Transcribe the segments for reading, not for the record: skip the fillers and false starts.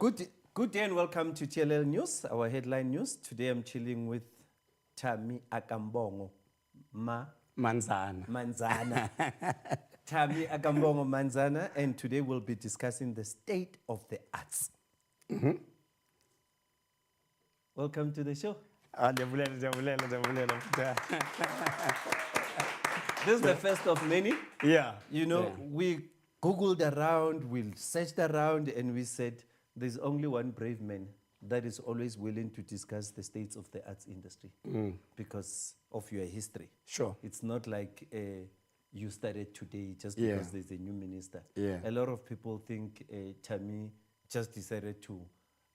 Good day and welcome to TLL News, our headline news. Today I'm chilling with Tami Akambongo Manzana. Tami Akambongo Manzana, and today we'll be discussing the state of the arts. Welcome to the show. This is the first of many. Yeah. You know, we Googled around, we searched around, and we said there's only one brave man that is always willing to discuss the states of the arts industry because of your history. Sure. It's not like you started today just because there's a new minister. Yeah. A lot of people think Tami just decided to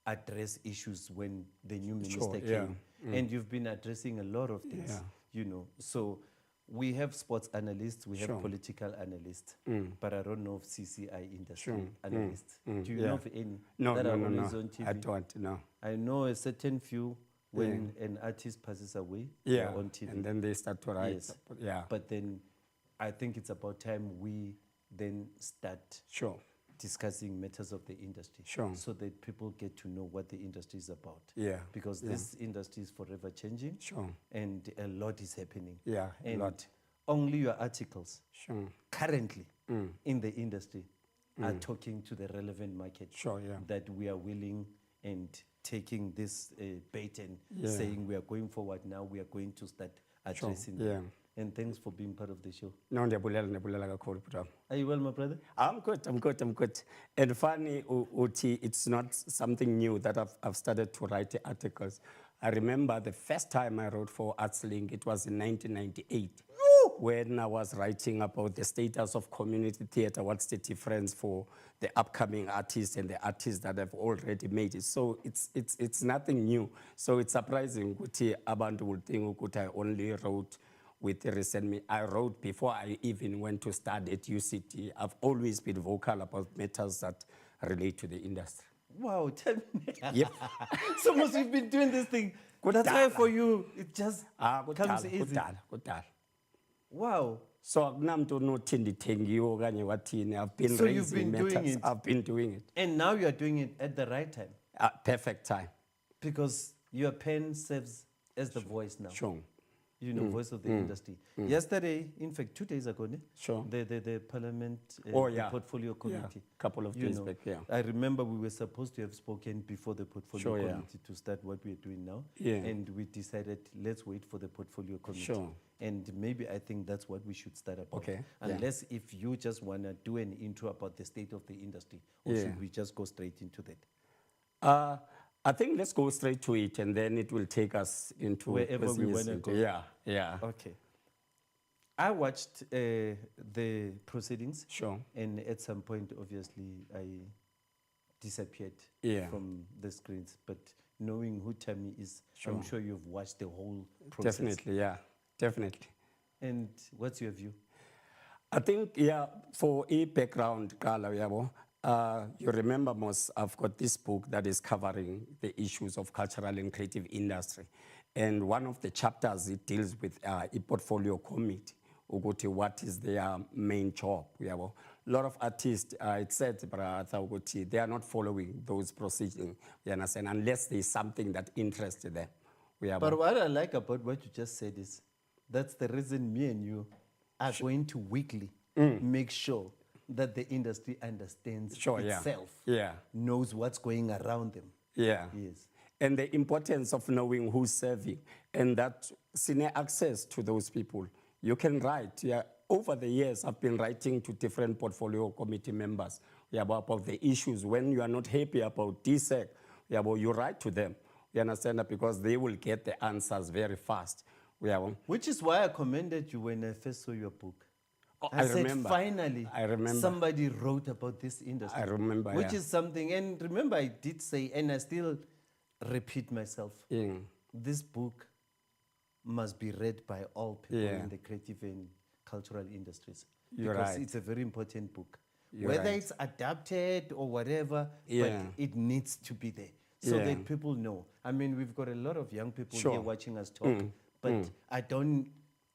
address issues when the new minister came. And you've been addressing a lot of things, you know. So we have sports analysts, we have political analysts, but I don't know of CCI industry analysts. Do you know of any that are always on TV? I don't know. I know a certain few when an artist passes away on TV. And then they start to write. Yes. But then I think it's about time we then start discussing matters of the industry so that people get to know what the industry is about. Because this industry is forever changing and a lot is happening. And a lot. Only your articles currently in the industry are talking to the relevant market that we are willing and taking this bait and saying we are going forward now, we are going to start addressing them. And thanks for being part of the show. No, kakhulu. Are you well, my brother? I'm good. And funny, Uti, it's not something new that I've started to write articles. I remember the first time I wrote for ArtsLink, it was in 1998. When I was writing about the status of community theatre, what's the difference for the upcoming artists and the artists that have already made it. So it's nothing new. So it's surprising, Uti, abantu will think I only wrote with the recent. I wrote before I even went to study at UCT. I've always been vocal about matters that relate to the industry. Wow, tell me. Yep. So much you've been doing this thing. That's why for you, it just comes easy. Wow. So I've been raising matters. I've been doing it. And now you're doing it at the right time. Perfect time. Because your pen serves as the voice now. You know, voice of the industry. Yesterday, in fact, 2 days ago, the Parliament the Portfolio Committee. Couple of days back, I remember we were supposed to have spoken before the Portfolio Committee to start what we're doing now. And we decided, let's wait for the Portfolio Committee. And maybe I think that's what we should start about. Unless if you just want to do an intro about the state of the industry, or should we just go straight into that? I think let's go straight to it, and then it will take us into wherever we want to go. Yeah. Okay. I watched the proceedings. And at some point, obviously, I disappeared from the screens. But knowing who Tami is, I'm sure you've watched the whole process. Definitely. And what's your view? I think, for a background, Kala, you remember, Mos, I've got this book that is covering the issues of cultural and creative industry. And one of the chapters, it deals with a portfolio committee, what is their main job. A lot of artists, it said, they are not following those proceedings, you understand, unless there's something that interests them. But what I like about what you just said is, that's the reason me and you are going to weekly make sure that the industry understands itself, knows what's going around them. Yes. And the importance of knowing who's serving, and that senior access to those people. You can write. Over the years, I've been writing to different portfolio committee members about the issues. When you are not happy about DSEC, you write to them. You understand that? Because they will get the answers very fast. Which is why I commended you when I first saw your book. I said, remember. Finally, I remember. Somebody wrote about this industry. I remember, Which is something, and remember I did say, and I still repeat myself, this book must be read by all people in the creative and cultural industries. Because it's a very important book. Whether it's adapted or whatever, but it needs to be there so that people know. I mean, we've got a lot of young people here watching us talk, but I don't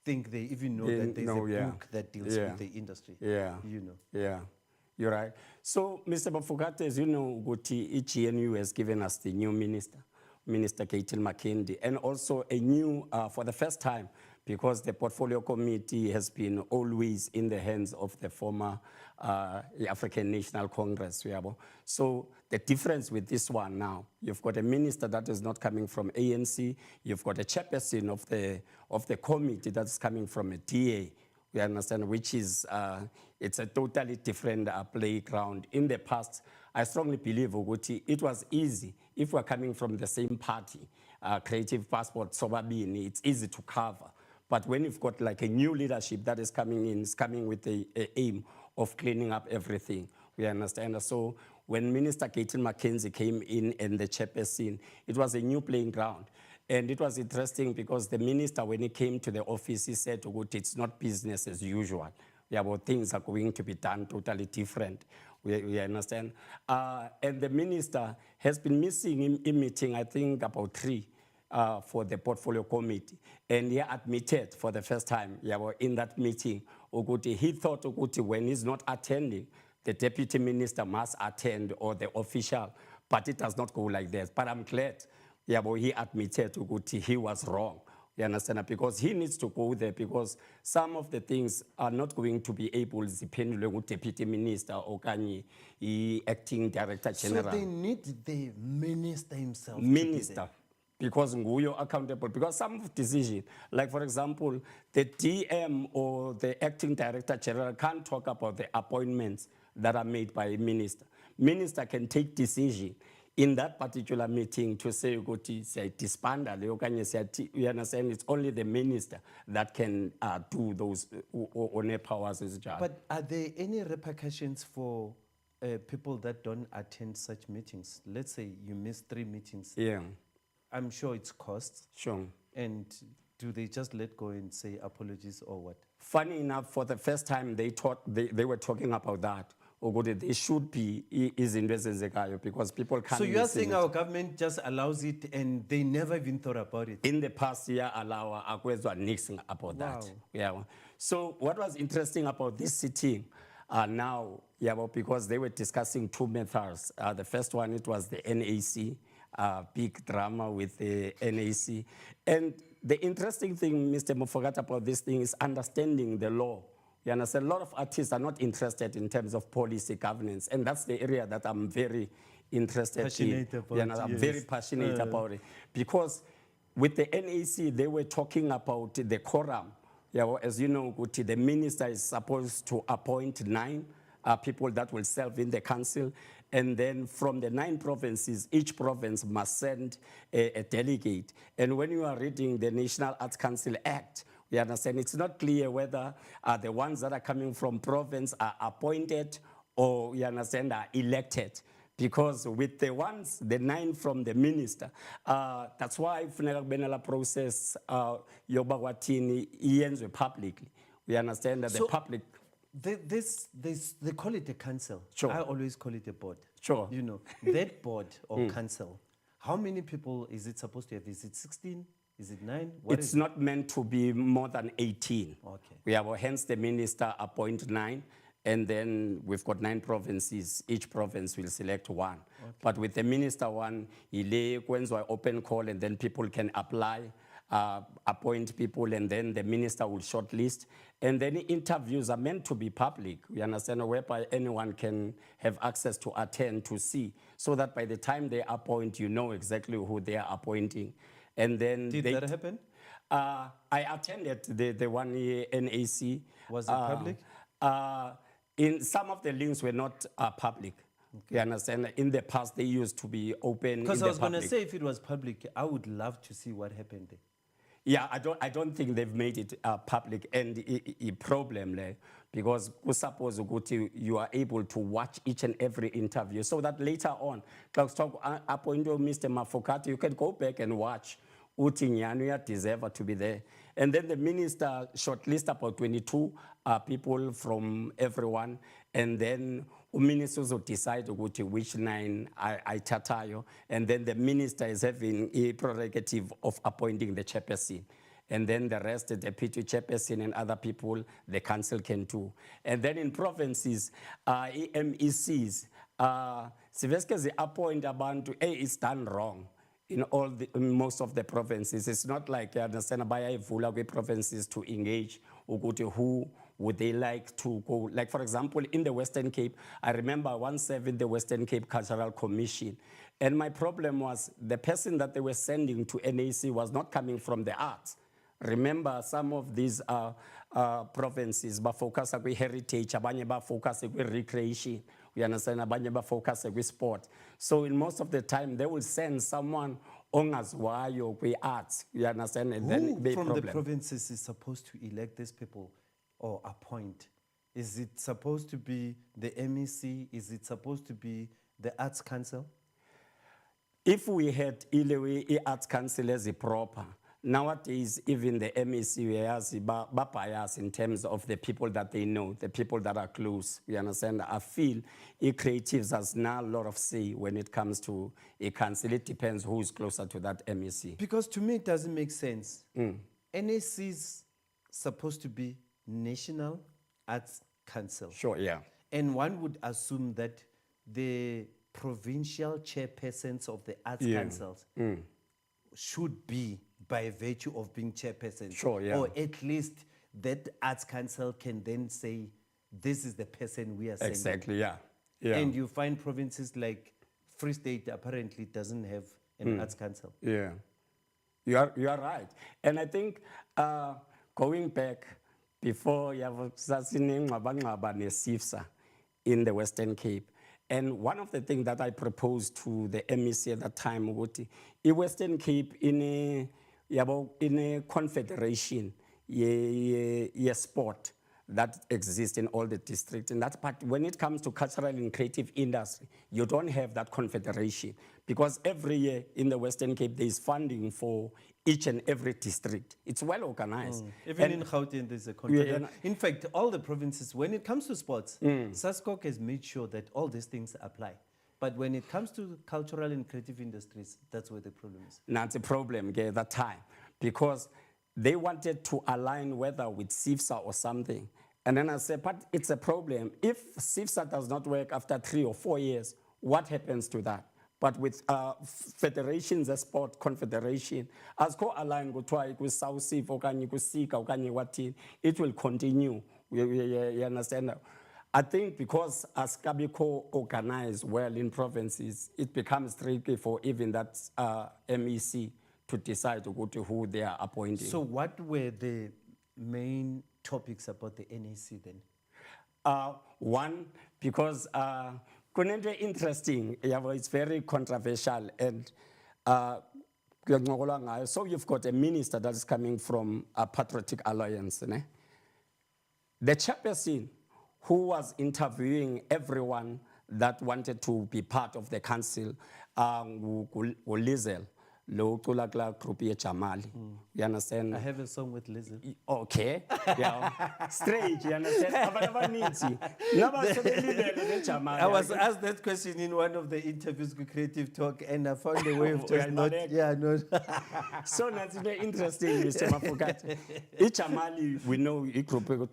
think they even know that there's a book that deals with the industry. You You're right. So, Mr. Bafokate, as you know, GNU has given us the new minister, Minister Caitlin McKenzie, and also a new, for the first time, because the portfolio committee has been always in the hands of the former African National Congress. So the difference with this one now, you've got a minister that is not coming from ANC, you've got a chairperson of the committee that's coming from a DA. We understand, which is, it's a totally different playground. In the past, I strongly believe, Uguti, it was easy. If we're coming from the same party, Creative Passport, Sobabini, it's easy to cover. But when you've got like a new leadership that is coming in, is coming with the aim of cleaning up everything. We understand. So when Minister Caitlin McKenzie came in and the chairperson, it was a new playing ground. And it was interesting because the minister, when he came to the office, he said, it's not business as usual. Things are going to be done totally different. We understand. And the minister has been missing in meeting, I think, about 3 for the portfolio committee. And he admitted for the first time in that meeting, he thought when he's not attending, the deputy minister must attend or the official, but it does not go like this. But I'm glad he admitted he was wrong. You understand? Because he needs to go there because some of the things are not going to be able to depend on the deputy minister or the acting director general. So they need the minister himself. Minister. Because Nguyo accountable. Because some of decision, like for example, the DM or the acting director general can't talk about the appointments that are made by a minister. Minister can take decision in that particular meeting to say, disband, you understand, it's only the minister that can do those on powers as judge. But are there any repercussions for people that don't attend such meetings? Let's say you miss 3 meetings. Yeah. I'm sure it's costs. Sure. And do they just let go and say apologies or what? Funny enough, for the first time, they were talking about that. They should be because people can't. So you are saying our government just allows it and they never even thought about it? In the past year, allow Nixon about that. Yeah. So what was interesting about this sitting now, because they were discussing 2 methods. The first one, it was the NAC. Big drama with the NAC. And the interesting thing, Mr. Mofokate, about this thing is understanding the law. You understand, a lot of artists are not interested in terms of policy governance, and that's the area that I'm very interested in. I'm very passionate about it. Because with the NAC, they were talking about the quorum. As you know, the minister is supposed to appoint 9 people that will serve in the council. And then from the 9 provinces, each province must send a delegate. And when you are reading the National Arts Council Act, we understand it's not clear whether the ones that are coming from province are appointed or, you understand, are elected. Because with the ones, the 9 from the minister, that's why the process publicly. We understand that the public. They call it a council. Sure. I always call it a board. Sure. You know, that board or council, how many people is it supposed to have? Is it 16? Is it 9? It's not meant to be more than 18. Okay. We have, hence the minister appoint 9, and then we've got 9 provinces. Each province will select 1. Okay. But with the minister one, when open call, and then people can apply, appoint people, and then the minister will shortlist. And then interviews are meant to be public, we understand, whereby anyone can have access to attend, to see, so that by the time they appoint, you know exactly who they are appointing. And then Did that happen? I attended the one year NAC. Was it public? In some of the links were not public. Okay. You understand? In the past, they used to be open. Because I was going to say, if it was public, I would love to see what happened there. Yeah, I don't think they've made it public, and a problem there, because suppose you are able to watch each and every interview, so that later on, appoint Mr. Mafokate, you can go back and watch. Utinyanu deserve to be there. And then the minister shortlist about 22 people from everyone, and then ministers will decide which 9 I tatayo, and then the minister is having a prerogative of appointing the chairperson. and then the rest, the deputy chairperson and other people, the council can do. And then in provinces, MECs, Siveske appoint abantu, it's done wrong in most of the provinces. It's not like you understand by provinces to engage or go to who would they like to go. Like for example, in the Western Cape, I remember once serving the Western Cape Cultural Commission. And my problem was the person that they were sending to NAC was not coming from the arts. Remember, some of these provinces focus on heritage, abanye focus on recreation. We understand abanye focus on sport. So in most of the time, they will send someone ongazwayo kwi arts. You understand? And then Who from the provinces is supposed to elect these people or appoint? Is it supposed to be the MEC? Is it supposed to be the Arts Council? If we had Ilewe Arts Council as a proper, nowadays even the MEC has bias in terms of the people that they know, the people that are close. You understand? I feel creatives has now a lot of say when it comes to a council. It depends who is closer to that MEC. Because to me it doesn't make sense. NAC is supposed to be National Arts Council. Sure, yeah. And one would assume that the provincial chairpersons of the arts councils should be by virtue of being chairpersons. Sure, yeah. Or at least that arts council can then say, this is the person we are sending. Exactly, yeah. Yeah. And you find provinces like Free State apparently doesn't have an arts council. Yeah, you are right. And I think going back before you have SIFSA in the Western Cape, and one of the things that I proposed to the MEC at that time, in Western Cape in a confederation, sport that exists in all the districts. And that part, when it comes to cultural and creative industry, you don't have that confederation because every year in the Western Cape, there is funding for each and every district. It's well organized. Even in Gauteng, there's a confederation. In fact, all the provinces, when it comes to sports, SASCOC has made sure that all these things apply. But when it comes to cultural and creative industries, that's where the problem is. That's a problem at that time because they wanted to align whether with SIFSA or something. And then I said, but it's a problem. If SIFSA does not work after 3 or 4 years, what happens to that? But with federations, a sport confederation, as co-aligned with South SIF, it will continue. You understand? I think because as Kabiko organized well in provinces, it becomes tricky for even that MEC to decide to go to who they are appointing. So what were the main topics about the NAC then? One, because interesting, it's very controversial, and so you've got a minister that is coming from a Patriotic Alliance. Ne? The chairperson who was interviewing everyone that wanted to be part of the council, Lizel, group Jamali. You understand? I have a song with Lizel. Okay. Yeah. Straight, you understand? I was asked that question in one of the interviews with Creative Talk, and I found a way of just not. Yeah, no. So that's very interesting, Mr. Mafokate. Jamali, we know a group you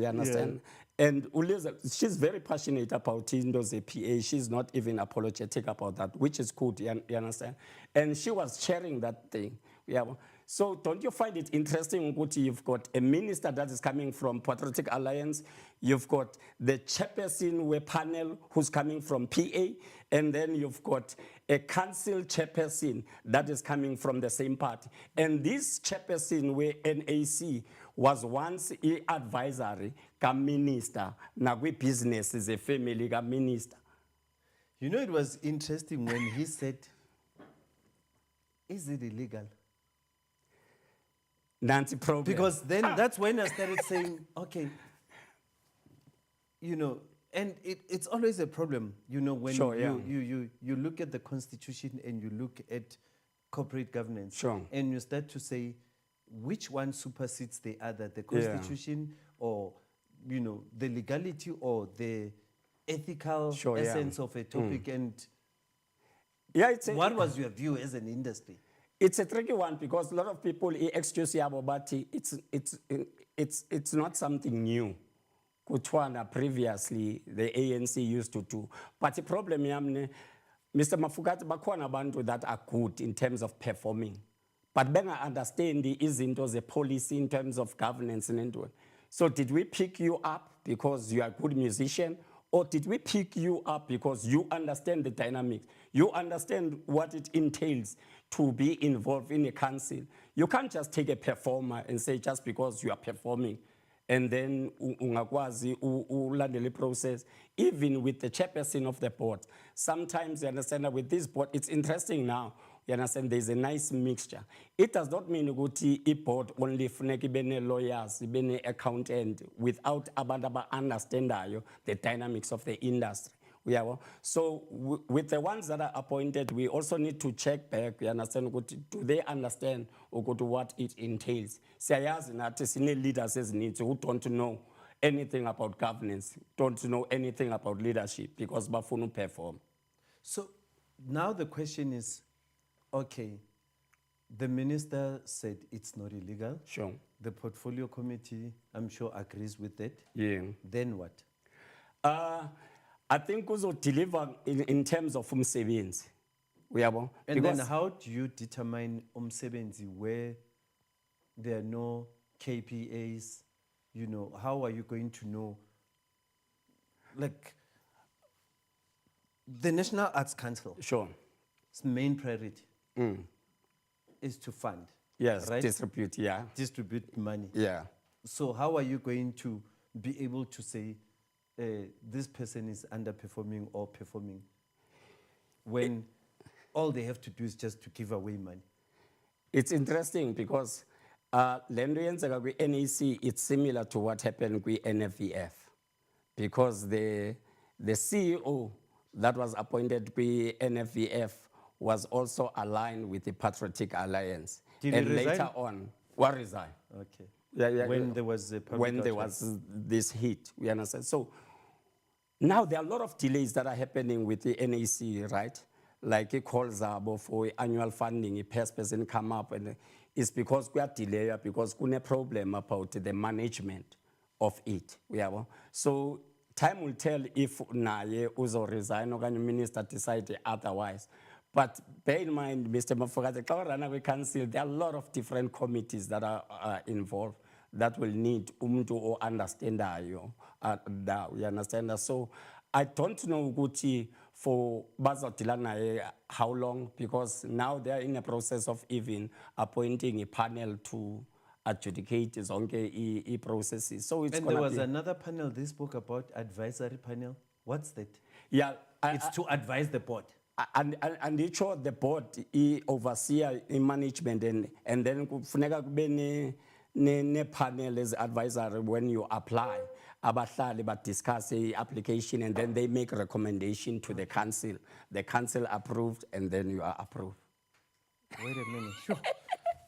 understand? Yeah. And Uliza, she's very passionate about Indo's APA. She's not even apologetic about that, which is good, you understand? And she was sharing that thing. Yeah. So don't you find it interesting, Nguti, you've got a minister that is coming from Patriotic Alliance, you've got the chairperson panel who's coming from PA, and then you've got a council chairperson that is coming from the same party. And this chairperson where NAC was once an advisory minister, now we business is a family minister. You know, it was interesting when he said, is it illegal? Nancy problem. Because then that's when I started saying, okay, you know, and it's always a problem, you know, when you look at the constitution and you look at corporate governance, and you start to say, which one supersedes the other, the constitution or, you know, the legality or the ethical essence of a topic. And what was your view as an industry? It's a tricky one because a lot of people excuse yabo, but it's not something new. Kutwana previously the ANC used to do. But the problem yamne, Mr. Mafugati bakhona abantu that are good in terms of performing. But benga understand izinto ze policy in terms of governance and into. So did we pick you up because you are a good musician? Or did we pick you up because you understand the dynamics? You understand what it entails to be involved in a council. You can't just take a performer and say just because you are performing and then ungakwazi ulandele process. Even with the chairperson of the board, sometimes you understand that with this board, it's interesting now. You understand there's a nice mixture. It does not mean ukuthi i-board only funeka ibene lawyers, ibene accountant without abantu understandayo the dynamics of the industry. So with the ones that are appointed, we also need to check back. You understand? Do they understand what it entails? Siyayazi nathi sine leaders ezininzi who don't know anything about governance, don't know anything about leadership because bafuna perform. So now the question is, okay, the minister said it's not illegal. Sure. The portfolio committee, I'm sure, agrees with that. Yeah. Then what? I think also deliver in terms of umsebenzi. And then how do you determine umsebenzi where there are no KPAs? You know, how are you going to know? Like, the National Arts Council, Sure. its main priority is to fund. Yes, right? distribute, yeah. Distribute money. Yeah. So how are you going to be able to say this person is underperforming or performing when all they have to do is just to give away money? It's interesting because lento yenzeka kwi-NEC, it's similar to what happened kwi-NFVF because the CEO that was appointed kwi-NFVF was also aligned with the Patriotic Alliance. Did and he resign? later on, what resigned? Okay. Yeah, When there was a public when there outcry. was this heat, we understand. So now there are a lot of delays that are happening with the NEC, right? Like a call zabo for annual funding, a person come up, and it's because we are delayed because we have a problem about the management of it. So time will tell if naye uzo resign or the minister decide otherwise. But bear in mind, Mr. Mafugati, we council, there are a lot of different committees that are involved that will need to understand that, you understand that. So I don't know Gucci for Bazotilana how long, because now they are in a process of even appointing a panel to adjudicate zonke processes. So it's And there was another panel they spoke about, advisory panel. What's that? Yeah, It's to advise the board. And it showed the board overseer in management and then kufuneka kube ne panel as advisory when you apply. Abahlali ba discuss the application and then they make a recommendation to the council. The council approved and then you are approved. Wait a minute. Sure.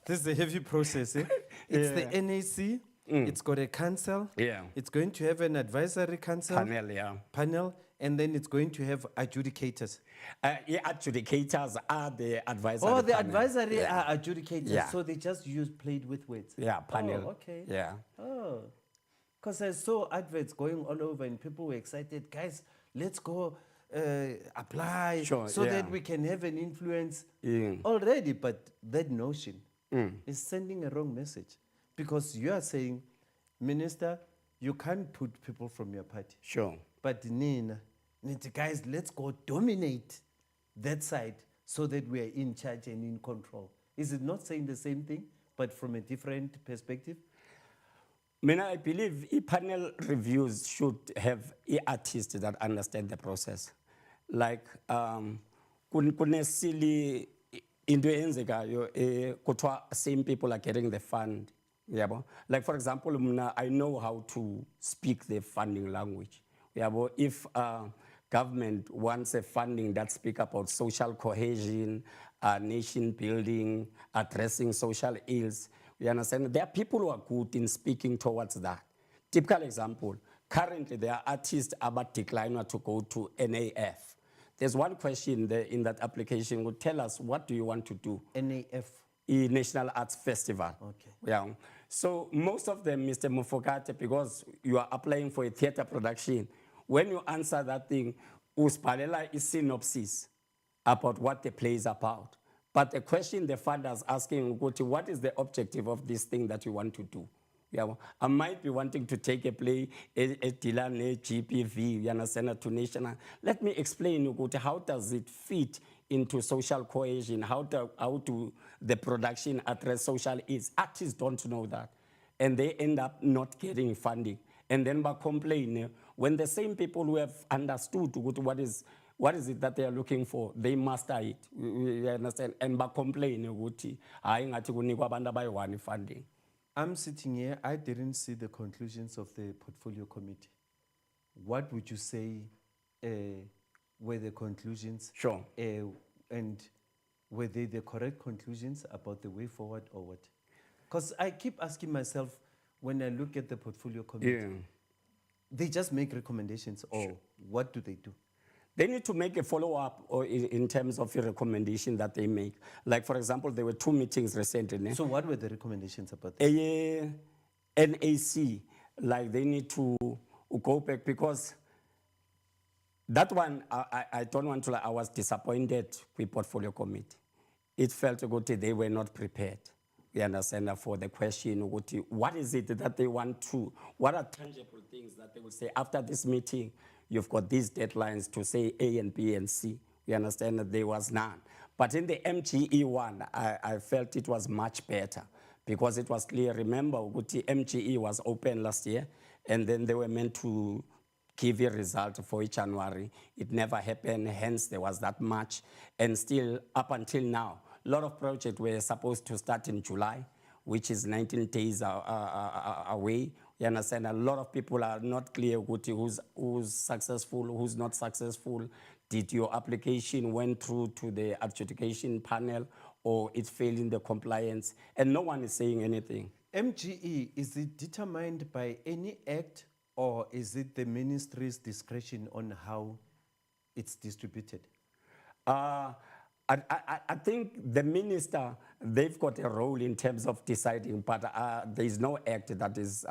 This is a heavy process. Eh? It's the NAC. It's got a council. Yeah. It's going to have an advisory council. Panel, yeah. Panel. And then it's going to have adjudicators. Adjudicators are the advisory. Oh, the panel. advisory are adjudicators. Yeah. So they just played with words. Yeah, panel. Oh, okay. Yeah. Oh. Because I saw adverts going all over and people were excited. Guys, let's go apply so that we can have an influence already. But that notion is sending a wrong message. Because you are saying, Minister, you can't put people from your party. Sure. But Nina, guys, let's go dominate that side so that we are in charge and in control. Is it not saying the same thing, but from a different perspective? I believe panel reviews should have artists that understand the process. Like, kune silly into enzekayo kuthiwa same people are getting the fund. Like for example, I know how to speak the funding language. If government wants a funding that speak about social cohesion, nation building, addressing social ills, you understand? There are people who are good in speaking towards that. Typical example, currently there are artists about declining to go to NAF. There's one question there in that application. Would tell us, what do you want to do? NAF. National Arts Festival. Okay. Yeah. So most of them, Mr. Mufokate, because you are applying for a theater production, when you answer that thing, uspalela is synopsis about what the play is about. But the question the father is asking, what is the objective of this thing that you want to do? Yeah, I might be wanting to take a play, a Dilane, GPV, you understand, to national. Let me explain, how does it fit into social cohesion? How do the production address social needs? Artists don't know that. And they end up not getting funding. And then by complaining, when the same people who have understood what is it that they are looking for, they master it. You understand? And by complaining, funding. I'm sitting here, I didn't see the conclusions of the portfolio committee. What would you say were the conclusions? Sure. And were they the correct conclusions about the way forward or what? Because I keep asking myself, when I look at the portfolio committee, they just make recommendations, or what do they do? They need to make a follow-up in terms of a recommendation that they make. Like, for example, there were 2 meetings recently. So what were the recommendations about this? NAC, like they need to go back, because that one, I don't want to lie, I was disappointed with portfolio committee. It felt good they were not prepared. You understand, for the question, what is it that they want to, what are tangible things that they will say after this meeting? You've got these deadlines to say A and B and C. You understand that there was none. But in the MGE one, I felt it was much better, because it was clear. Remember, MGE was open last year, and then they were meant to give a result for January. It never happened, hence there was that much. And still, up until now, a lot of projects were supposed to start in July, which is 19 days away. You understand? A lot of people are not clear who's successful, who's not successful. Did your application went through to the adjudication panel, or it failed in the compliance? And no one is saying anything. MGE, is it determined by any act, or is it the ministry's discretion on how it's distributed? I think the minister, they've got a role in terms of deciding, but there is no act that is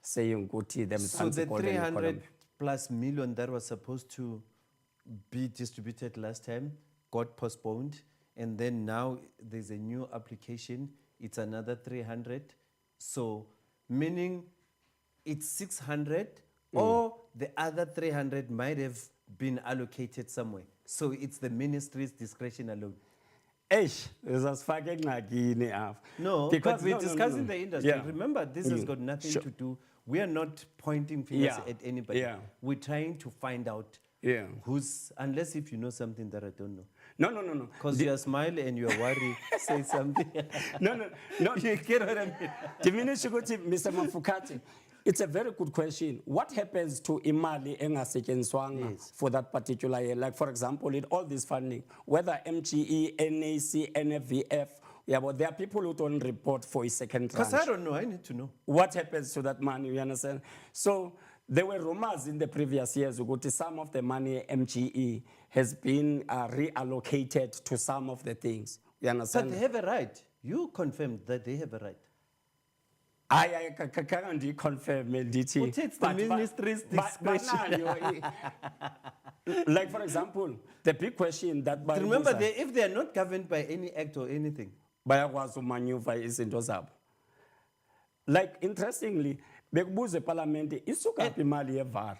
saying them. So the 300 plus million that was supposed to be distributed last time got postponed, and then now there's a new application, it's another 300. So meaning it's 600, or the other 300 might have been allocated somewhere. So it's the ministry's discretion alone. No, because we're discussing the industry. Yeah. Remember, this has got nothing to do. We are not pointing fingers at anybody. Yeah. We're trying to find out who's, unless if you know something that I don't know. No. Because you are smiling and you are worried, say something. No. You get what I mean? Mr. Mafukati, it's a very good question. What happens to imali engasetshenziswanga for that particular year? Like, for example, in all this funding, whether MGE, NAC, NFVF, but there are people who don't report for a second tranche. Because I don't know, I need to know. What happens to that money, you understand? So there were rumors in the previous years that some of the money MGE has been reallocated to some of the things. You understand? But they have a right. You confirmed that they have a right. I can't confirm it. It's the ministry's discretion. Like, for example, the big question that... Remember, if they are not governed by any act or anything. Maneuver izinto zabo. Like, interestingly, bekubuze parliament isuka imali yeVAR.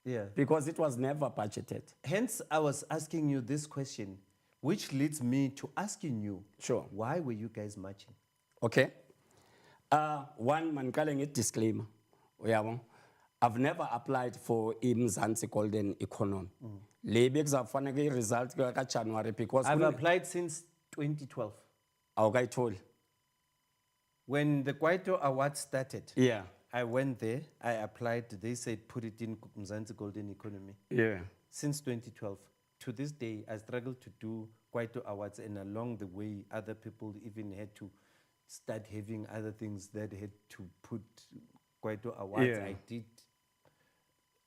Yeah. Because it was never budgeted. Hence, I was asking you this question, which leads me to asking you, sure, why were you guys marching? Okay. One, manikale disclaimer. I've never applied for Mzansi Golden Economy. Le result January because I've applied since 2012. Okay, told. When the Kwaito Award started, yeah, I went there, I applied, they said put it in Mzansi Golden Economy. Yeah. Since 2012. To this day, I struggled to do Kwaito Awards, and along the way, other people even had to start having other things that had to put Kwaito Awards. Yeah.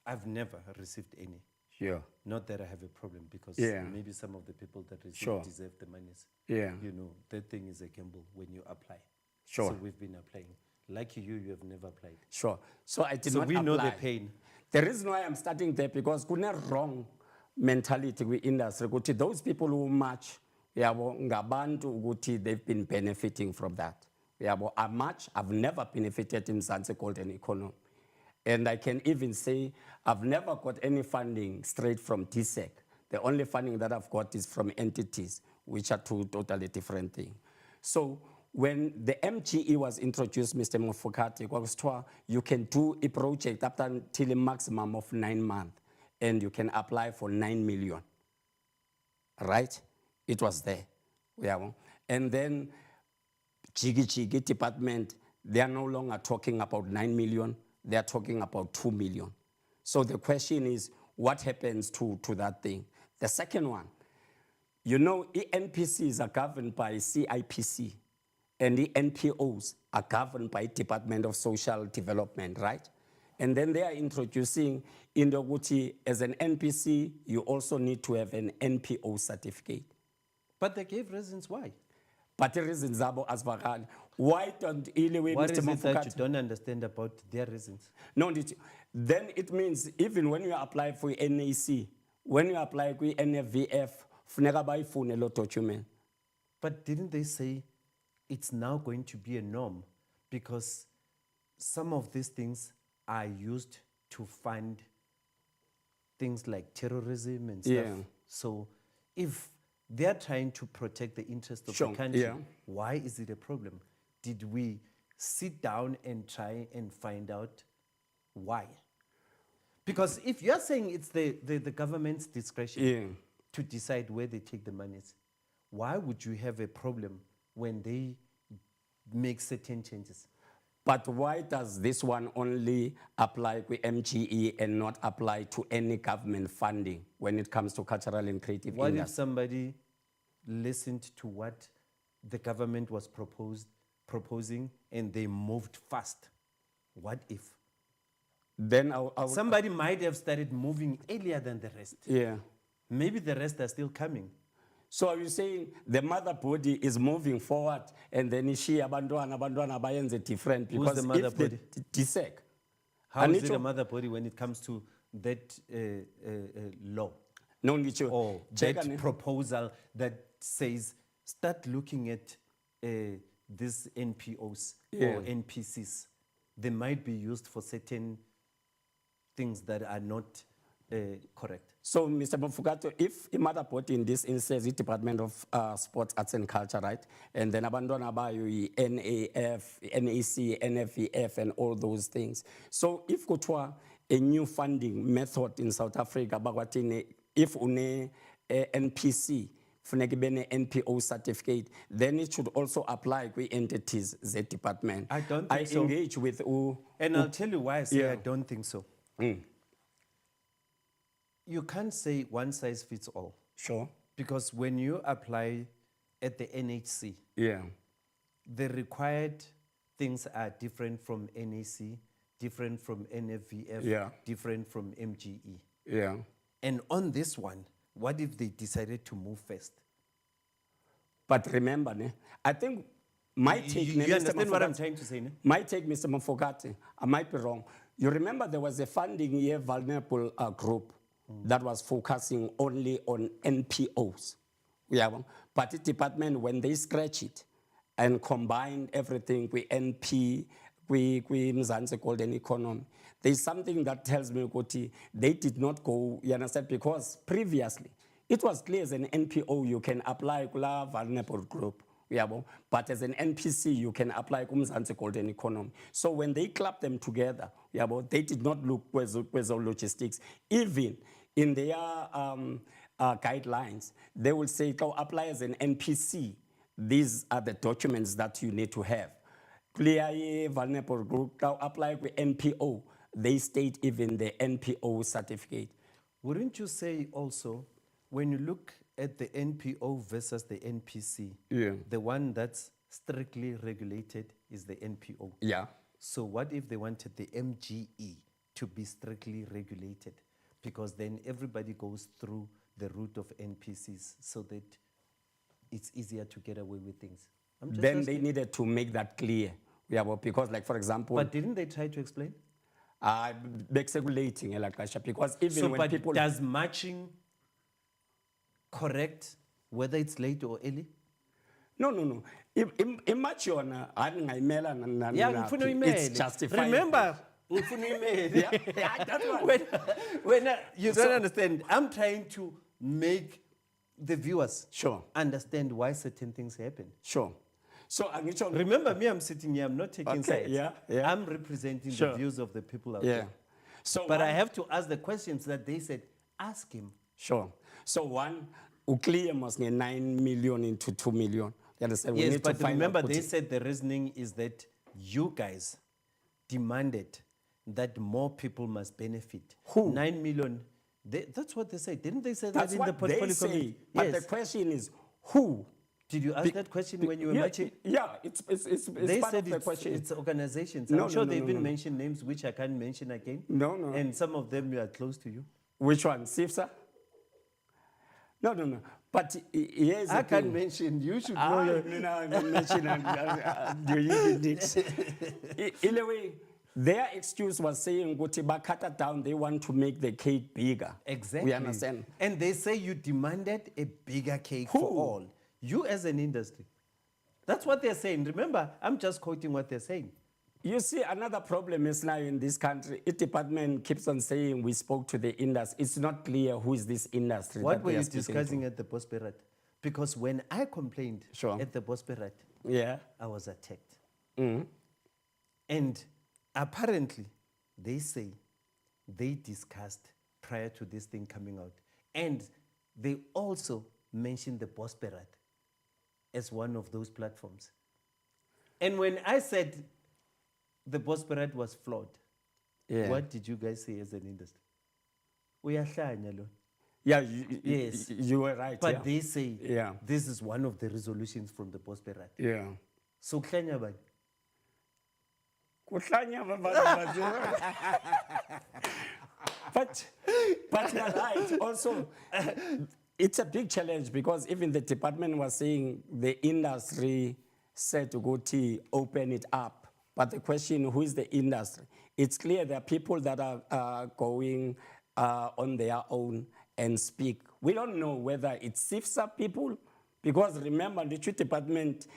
I've never received any. Yeah. Not that I have a problem, because Yeah. maybe some of the people that receive Sure. deserve the monies. Yeah. You know, that thing is a gamble when you apply. Sure. So we've been applying. Like you have never applied. Sure. So I did So not we know the apply. pain. The reason why I'm starting there, because kuna wrong mentality with industry ukuthi those people who march yabo ngabantu ukuthi they've been benefiting from that. Yabo I march, I've never benefited in Mzansi Golden Economy. And I can even say I've never got any funding straight from DSEC. The only funding that I've got is from entities, which are two totally different things. So when the MGE was introduced, Mr. Mofokati, you can do a project up until a maximum of 9 months, and you can apply for 9 million, right? It was there. Yeah. And then Chigi department, they are no longer talking about 9 million, they are talking about 2 million. So the question is, what happens to that thing? The second one, you know, NPCs are governed by CIPC, and the NPOs are governed by Department of Social Development, right? And then they are introducing in the Guti, as an NPC, you also need to have an NPO certificate. But they gave reasons why. But the reasons Zabo Asvagal, why don't Iliwe What Mr. is it that you Mofokati? don't understand about their reasons? No, then it means even when you apply for NAC, when you apply for NFVF, funeka bayifune lo document. But didn't they say it's now going to be a norm, because some of these things are used to fund things like terrorism and stuff. Yeah. So if they're trying to protect the interest of Sure, the country, yeah. why is it a problem? Did we sit down and try and find out why? Because if you're saying it's the government's discretion Yeah. to decide where they take the monies, why would you have a problem when they make certain changes? But why does this one only apply to MGE and not apply to any government funding when it comes to cultural and creative What if industry? somebody listened to what the government was proposing and they moved fast? What if? Then I'll Somebody might have started moving earlier than the rest. yeah. Maybe the rest are still coming. So are you saying the mother body is moving forward and then she abandona bayenze different? Who's Because the mother if the body? DSEC, How is it Anito- a mother body when it comes to that law no ngicho, or check that proposal that says start looking at these NPOs Yeah. or NPCs? They might be used for certain things that are not correct. So, Mr. Mofokati, if a mother body in this instance, the Department of Sports, Arts and Culture, right? And then abandona bayo NAF, NAC, NFVF, and all those things. So, if kutwa a new funding method in South Africa, bakwatini, if une NPC, funeka bene NPO certificate, then it should also apply to entities, the department. I don't think so. engage with And I'll tell you why I say Yeah. I don't think so. You can't say one size fits all, sure, because when you apply at the NHC, yeah, the required things are different from NAC, different from NFVF, Yeah. different from MGE. yeah. And on this one, what if they decided to move first? But remember, ne, I think my take, You ne, Mr. understand what I'm Mofokati- trying to say? Ne? My take, Mr. Mofokati, I might be wrong. You remember there was a funding year vulnerable group that was focusing only on NPOs. Yeah, but the department, when they scratch it and combine everything with NP, with Mzansi Golden Economy, there's something that tells me Kuti, they did not go, you understand, because previously it was clear as an NPO you can apply to a vulnerable group. Yeah, but as an NPC, you can apply Mzansi Golden Economy. So when they clapped them together, yeah, they did not look with logistics. Even in their guidelines, they will say, go apply as an NPC. These are the documents that you need to have. Clear vulnerable group, go apply with NPO. They state even the NPO certificate. Wouldn't you say also, when you look at the NPO versus the NPC, Yeah. the one that's strictly regulated is the NPO? Yeah. So what if they wanted the MGE to be strictly regulated? because then everybody goes through the route of NPCs so that it's easier to get away with things. I'm just Then asking. they needed to make that clear. Because, like, for example, But didn't they try to explain? Circulating because even So, when but people does matching correct whether it's late or early? no. Imagine it's justified. Remember, Yeah, that's what. when you don't understand, I'm trying to make the viewers Sure. understand why certain things happen. Sure. So Remember me, I'm sitting here, I'm not taking Okay, sides. yeah. I'm representing Sure. the views of the people out yeah. there. So But I one- have to ask the questions that they said, ask him. Sure. So one, clear must get 9 million into 2 million. You understand? We Yes, need but to find remember, out they said the reasoning is that you guys demanded that more people must benefit. Who? 9 million. That's what they said. Didn't they say that's that in the what they portfolio say. committee? But Yes. the question is, who? Did you ask that question when you were matching? Yeah, it's They part said of the question. it's organizations. No, I'm sure no, they no, even no. mentioned names which I can't mention again. No. And some of them are close to you. Which one? SIFSA? No. But here's I the can't thing. mention. You should know your. No, mention do you need in a way, their excuse was saying, "Gotiba cut it down. They want to make the cake bigger." Exactly. We understand. And they say you demanded a bigger cake Who? for all. You as an industry. That's what they're saying. Remember, I'm just quoting what they're saying. You see, another problem is now in this country. Each department keeps on saying we spoke to the industry. It's not clear who is this industry. What that were they are you speaking discussing at the Bosperat? Because when I complained Sure. at the Bosperat, to. Yeah. I was attacked. Mm. And apparently, they say they discussed prior to this thing coming out. And they also mentioned the Bosperat as one of those platforms. And when I said the Bosperat was flawed, Yeah. what did you guys say as an industry? Uyahlanya lo. Yeah. Yes. You were right. But yeah. they say Yeah. this is one of the resolutions from the Bosperat. Yeah. So kuhlanya bani? Kuhlanya but you're right. Also, it's a big challenge because even the department was saying the industry said to go to open it up. But the question, who is the industry? It's clear there are people that are going on their own and speak. We don't know whether it's SIFSA people, because remember, the Trade Department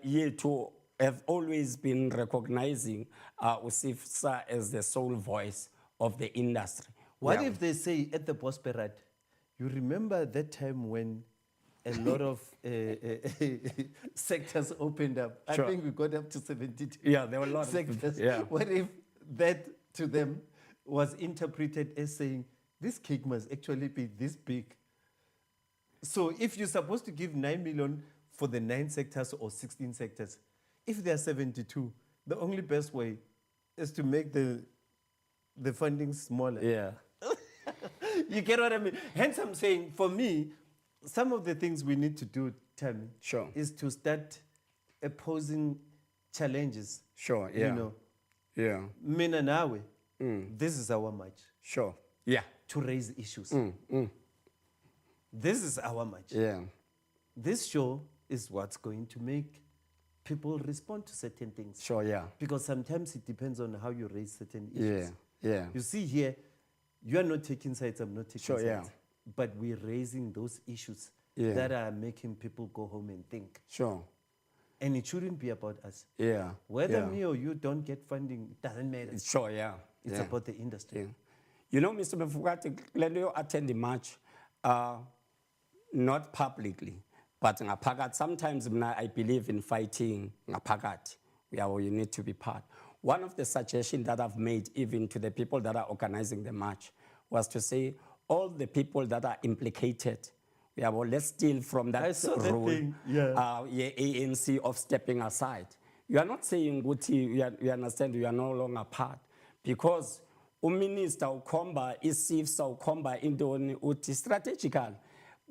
here to have always been recognizing SIFSA as the sole voice of the industry. What Yeah. if they say at the Bosperat, you remember that time when a lot of sectors opened up? Sure. I think we got up to 72 Yeah, there were a lot sectors. of yeah. What if that to them was interpreted as saying, this cake must actually be this big? So if you're supposed to give 9 million for the 9 sectors or 16 sectors, if there are 72, the only best way is to make the funding smaller. Yeah. You get what I mean? Hence, I'm saying, for me, some of the things we need to do, Tammy, Sure. is to start opposing challenges. Sure, yeah. You know, Yeah, mina nawe, this is our match sure. Yeah. to raise issues. This is our match. Yeah. This show is what's going to make people respond to certain things. Sure, yeah. Because sometimes it depends on how you raise certain issues. Yeah. Yeah. You see here, you are not taking sides, I'm not taking Sure, sides. yeah. But we're raising those issues Yeah. that are making people go home and think. Sure. And it shouldn't be about us. Yeah. Whether yeah. me or you don't get funding, it doesn't matter. Sure, yeah. It's yeah. about the industry. Yeah. You know, Mr. Mfugati, when you attend the march, not publicly, but ngaphakathi. Sometimes I believe in fighting ngaphakathi. You need to be part. One of the suggestions that I've made even to the people that are organizing the march was to say, all the people that are implicated, let's steal from I that saw that rule, thing, yeah. ANC of stepping aside. You are not saying, Guti, you understand, you are no longer part. Because uminister ukhomba isifsa ukhomba intoni uthi strategical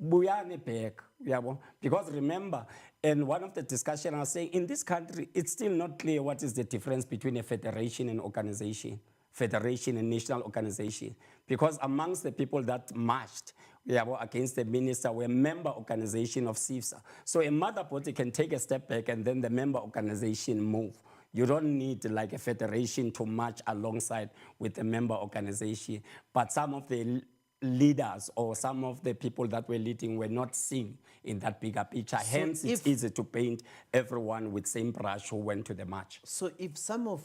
buyani back yabo, because remember, and one of the discussion I was saying, in this country it's still not clear what is the difference between a federation and organization. federation and national organization. Because amongst the people that marched against the minister were member organization of CIFSA. So a mother party can take a step back and then the member organization move. You don't need like a federation to march alongside with the member organization. But some of the leaders or some of the people that were leading were not seen in that bigger picture. So hence, it's easy to paint everyone with same brush who went to the march. So if some of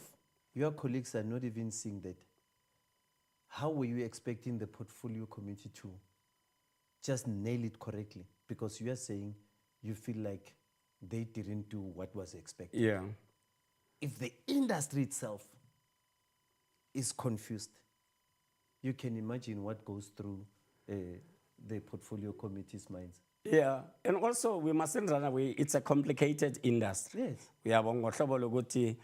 your colleagues are not even seeing that, how were you expecting the portfolio committee to just nail it correctly? Because you are saying you feel like they didn't do what was expected. Yeah. If the industry itself is confused, you can imagine what goes through the portfolio committee's minds. Yeah, and also we mustn't run away. It's a complicated industry. Yes. We have abantu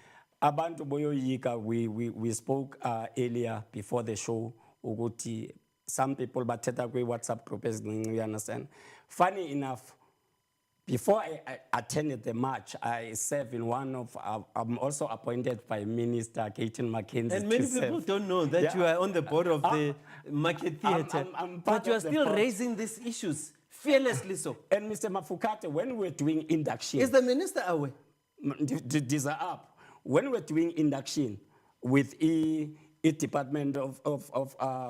boyoyika. We spoke earlier before the show. Ukuthi some people bathetha kwi WhatsApp group you understand. Funny enough, before I attended the march, I served in one of, I'm also appointed by Minister Caitlin McKenzie. And many people don't know that you are on the board of the Market Theatre, but you are still raising these issues, fearlessly so. And Mr. Mafokate, when we're doing induction... Is the minister aware? These are up. When we're doing induction with the Department of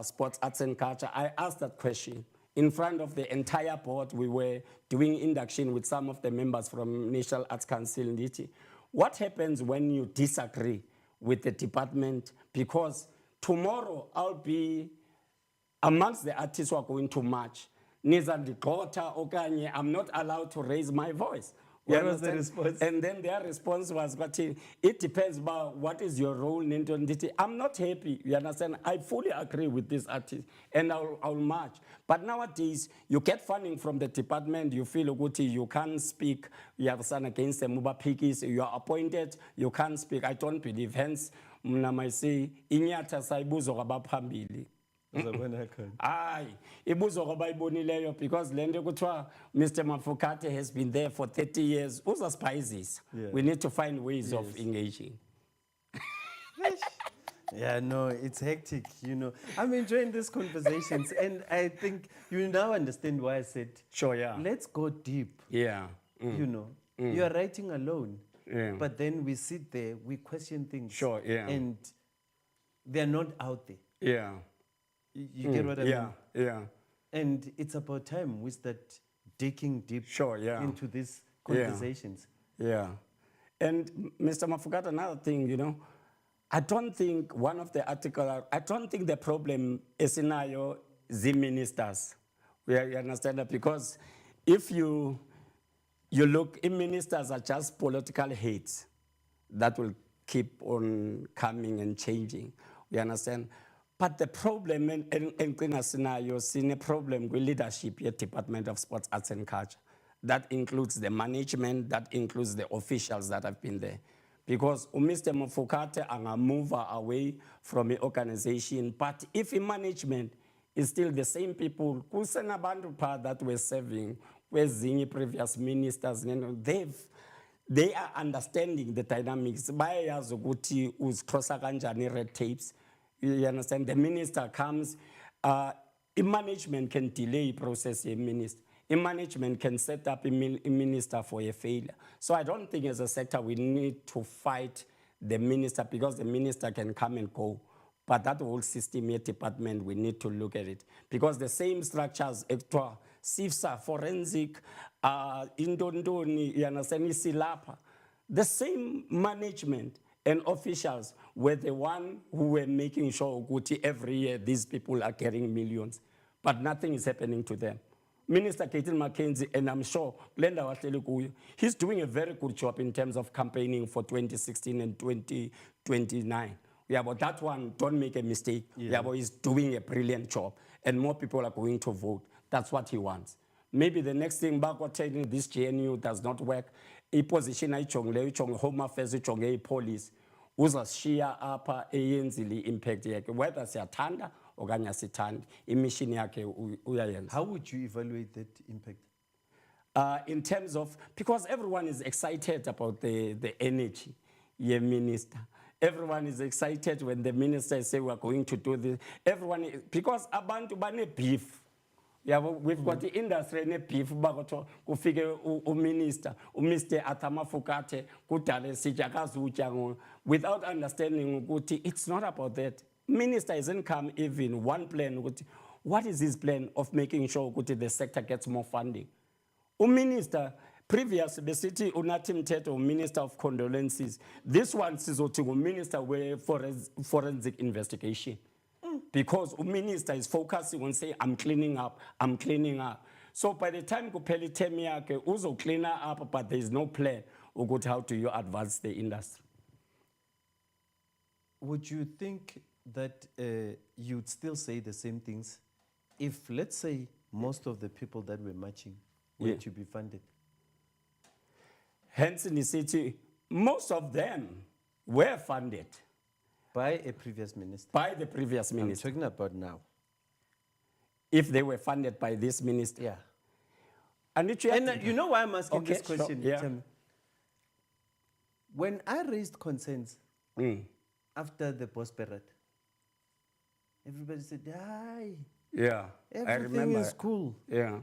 Sports, Arts and Culture, I asked that question. In front of the entire board, we were doing induction with some of the members from National Arts Council. What happens when you disagree with the department? Because tomorrow I'll be amongst the artists who are going to march. I'm not allowed to raise my voice. What was the response? And then their response was, but it depends about what is your role in it. I'm not happy, you understand? I fully agree with this artist, and I'll march. But nowadays, you get funding from the department, you feel good, you can't speak, you have son against the Muba Piggies, you are appointed, you can't speak. I don't believe, hence, Mnamaisi, Inyata Saibuzo Rabapambili. Aye, because Mr. Mafokate has been there for 30 years. Who's spices? Yeah. We need to find ways of engaging. Yeah, no, it's hectic, you know. I'm enjoying these conversations, and I think you now understand why I said, sure, yeah. Let's go deep. Yeah. You know, you are writing alone, but then we sit there, we question things. Sure, yeah. And they're not out there. Yeah. You get what I mean? Yeah. And it's about time we start digging deep into these conversations. Yeah. And Mr. Mafokate, another thing, you know, I don't think one of the articles, I don't think the problem is in the ministers. You understand that? Because if you look, ministers are just political hates that will keep on coming and changing. You understand? But the problem in scenario, seen a problem with leadership at Department of Sports, Arts and Culture. That includes the management, that includes the officials that have been there. Because Mr. Mafokate anga move away from the organization, but if in management is still the same people, that were serving, where previous ministers, they are understanding the dynamics. Red tapes. You understand? The minister comes, in management can delay process in minister. In management can set up a minister for a failure. So I don't think as a sector we need to fight the minister because the minister can come and go. But that whole system here, department, we need to look at it. Because the same structures, CIFSA, forensic, Indondoni, you understand, Isilapa, the same management and officials were the one who were making sure every year these people are getting millions, but nothing is happening to them. Minister Caitlin McKenzie, and I'm sure Glenda Watelikuyu, he's doing a very good job in terms of campaigning for 2016 and 2029. Yeah, but that one, don't make a mistake. Yeah, but he's doing a brilliant job, and more people are going to vote. That's what he wants. Maybe the next thing, backward changing this GNU does not work. A position I chong Home Affairs chong a police uzashiya apha eyenzile impact yakhe whether siyathanda okanye asithandi imission yakhe uyayenza. How would you evaluate that impact? In terms of, because everyone is excited about the energy, minister, Everyone is excited when the minister say we're going to do this. Everyone, because abantu bane beef. Yeah, we've got the industry ne beef bakoto kufike minister, Mr. Atama Fukate, kudale sijakazuja without understanding ukuthi it's not about that. Minister hasn't come even one plan. What is his plan of making sure ukuthi the sector gets more funding? Minister previous besithi unathi Mthetho Minister of Condolences. This one sizothi Minister we forensic investigation. Because the minister is focusing on saying, I'm cleaning up. So by the time kuphela term yakhe uzo clean up, but there is no plan ukuthi how do you advance the industry. Would you think that you'd still say the same things if, let's say, most of the people that were marching were to be funded? Hence in the city, most of them were funded. By a previous minister? By the previous minister. I'm talking about now. If they were funded by this minister. Yeah. And you know why I'm asking this question? Sure, yeah. Tell me. When I raised concerns after the Boss Parade, everybody said, "Hi, yeah, I remember. Everything is cool." Yeah.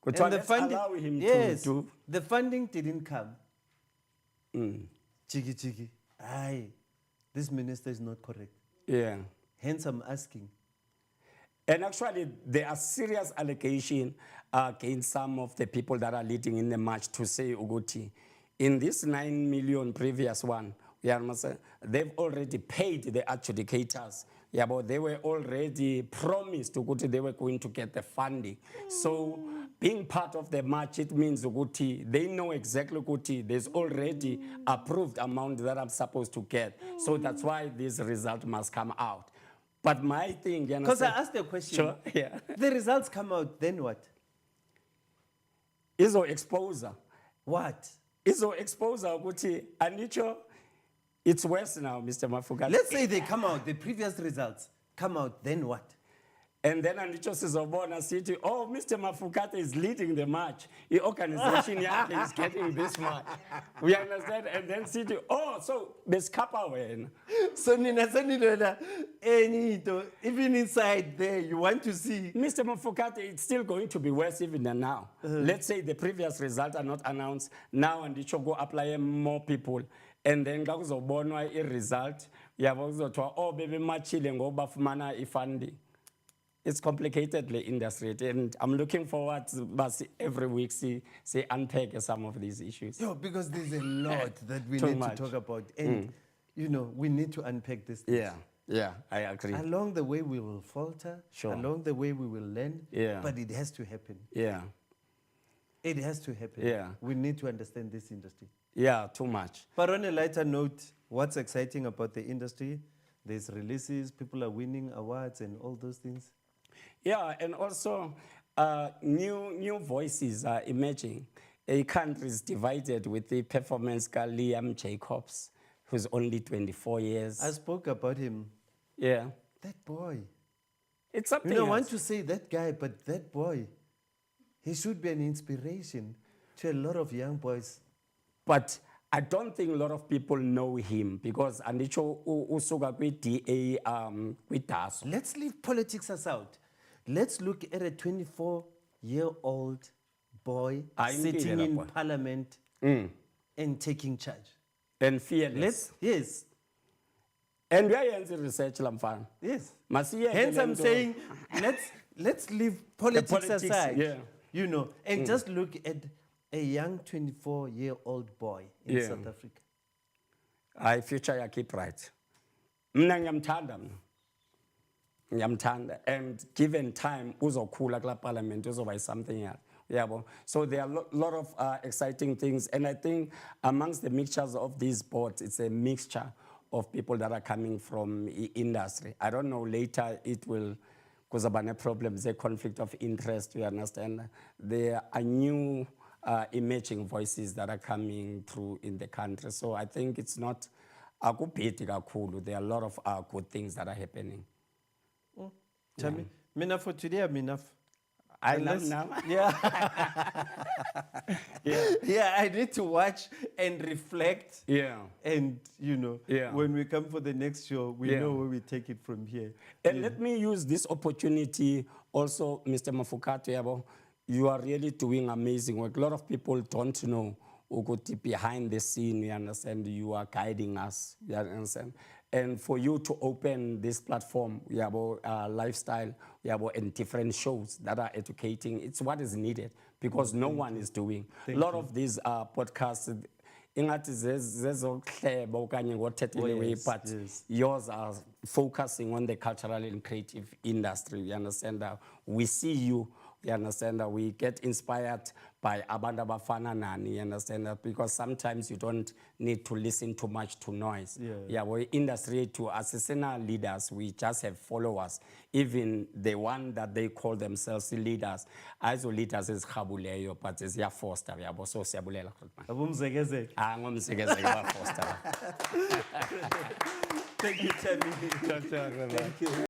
And the funding, allow him yes, to the funding didn't come. Chiki, aye, this minister is not correct. Yeah. Hence, I'm asking. And actually, there are serious allegations against some of the people that are leading in the march to say, Uguti, in this 9 million previous one, they've already paid the adjudicators. Yeah, but they were already promised Uguti they were going to get the funding. So being part of the march, it means Uguti, they know exactly Uguti, there's already approved amount that I'm supposed to get. So that's why this result must come out. But my thing, because I asked the question, sure, yeah. The results come out, then what? Izo exposure. What? Izo exposure, Uguti, Anicho, it's worse now, Mr. Mafugate. Let's say they come out, the previous results come out, then what? And then Anicho Sizobona City, oh, Mr. Mafugate is leading the march. The organization is getting this much. We understand. And then City, oh, so there's Kappa when. So even inside there, you want to see. Mr. Mafugate, it's still going to be worse even than now. Let's say the previous results are not announced. Now Anicho go apply more people. And then kakuzobonwa a result. Oh, baby, machile ngoba fumana ifunding. It's complicated, the industry, and I'm looking forward to every week see unpack some of these issues. Yeah, because there's a lot that we need to talk about, and you know we need to unpack this. Yeah, I agree. Along the way we will falter. Sure. Along the way we will learn. Yeah. But it has to happen. Yeah. It has to happen. Yeah. We need to understand this industry. Yeah, too much. But on a lighter note, what's exciting about the industry? There's releases, people are winning awards, and all those things. Yeah, and also new voices are emerging. A country is divided with the performance guy Liam Jacobs, who's only 24 years. I spoke about him. Yeah. That boy. It's something You don't else. want to say that guy, but that boy, he should be an inspiration to a lot of young boys. But I don't think a lot of people know him because Andicho usuka kwi-DA kwi-DASO. Let's leave politics aside. Let's look at a 24-year-old boy sitting in parliament and taking charge. And fearless. Yes. And we are in research, Lamfan. Yes. Masiye Hence I'm saying, let's leave politics aside. Yeah. You know, and just look at a young 24-year-old boy in South Africa. I future ya keep right. Mna ngiyamthanda, and given time uzokhula kula parliament uzoba something else. Yeah, well, so there are a lot of exciting things, and I think amongst the mixtures of these boards, it's a mixture of people that are coming from industry. I don't know, later it will, because of a problem, the conflict of interest, you understand. There are new emerging voices that are coming through in the country. So I think it's not, there are a lot of good things that are happening. Chami, mina for today, I'm enough. I love now. Yeah. Yeah, I need to watch and reflect. Yeah. And, you know, Yeah. when we come for the next show, we Yeah. know where we take it from here. And let me use this opportunity also, Mr. Mafokate, yabo, you are really doing amazing work. A lot of people don't know ukuthi behind the scene, you understand, you are guiding us, you understand. And for you to open this platform, yabo, lifestyle, yabo, and different shows that are educating, it's what is needed because no one is doing. A lot of these podcasts, ingathi zezokuhleba okanye ngothethelwe Oh, yes, but yes. yours are focusing on the cultural and creative industry, you understand. We see you understand. We get inspired by abantu abafana nani, you understand, because sometimes you don't need to listen too much to noise. Yeah, we industry to asesina leaders, we just have followers. Even the one that they call themselves leaders, as leaders is Khabuleyo, but is ya foster, yabo, so siyabulela. Abumzekeze. Ngomzekeze ba foster. Thank you, Tammy. Thank you.